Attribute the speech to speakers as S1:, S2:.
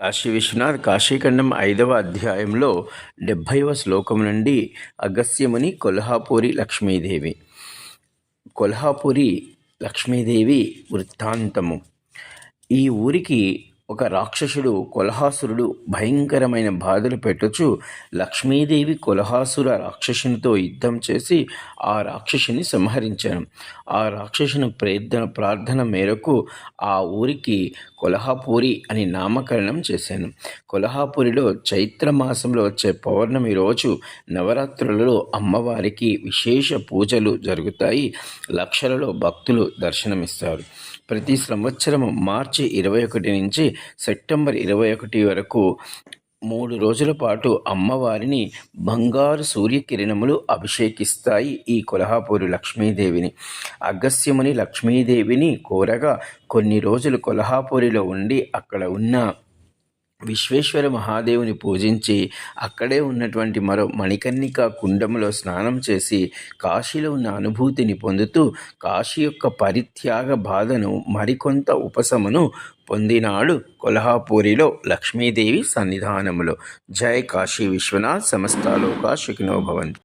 S1: కాశీ విశ్వనాథ్ కాశీఖండం 5వ అధ్యాయంలో 70వ శ్లోకం నుండి అగస్త్యముని కొల్హాపూరి లక్ష్మీదేవి. కొల్హాపూరి లక్ష్మీదేవి వృత్తాంతము. ఈ ఊరికి ఒక రాక్షసుడు కొల్హాసురుడు భయంకరమైన బాధలు పెట్టుచు లక్ష్మీదేవి కొల్హాసుర రాక్షసునితో యుద్ధం చేసి ఆ రాక్షసుని సంహరించాను. ఆ రాక్షసుని ప్రార్థన మేరకు ఆ ఊరికి కొల్హాపూరి అని నామకరణం చేశాను. కొల్హాపూరిలో చైత్రమాసంలో వచ్చే పౌర్ణమి రోజు నవరాత్రులలో అమ్మవారికి విశేష పూజలు జరుగుతాయి. లక్షలలో భక్తులు దర్శనమిస్తారు. ప్రతి సంవత్సరం మార్చి 21 నుంచి సెప్టెంబర్ 21 వరకు 3 రోజుల పాటు అమ్మవారిని బంగారు సూర్యకిరణములు అభిషేకిస్తాయి. ఈ కొల్హాపూరి లక్ష్మీదేవిని అగస్త్యముని లక్ష్మీదేవిని కోరగా కొన్ని రోజులు కొల్హాపూరిలో ఉండి అక్కడ ఉన్న విశ్వేశ్వర మహాదేవుని పూజించి అక్కడే ఉన్నటువంటి మరో మణికర్ణిక కుండములో స్నానం చేసి కాశీలో ఉన్న అనుభూతిని పొందుతూ కాశీ యొక్క పరిత్యాగ బాధను మరికొంత ఉపశమను పొందినాడు కొల్హాపూరిలో లక్ష్మీదేవి సన్నిధానములో. జై కాశీ విశ్వనాథ్. సమస్తాలోకా సుఖినో భవంతు.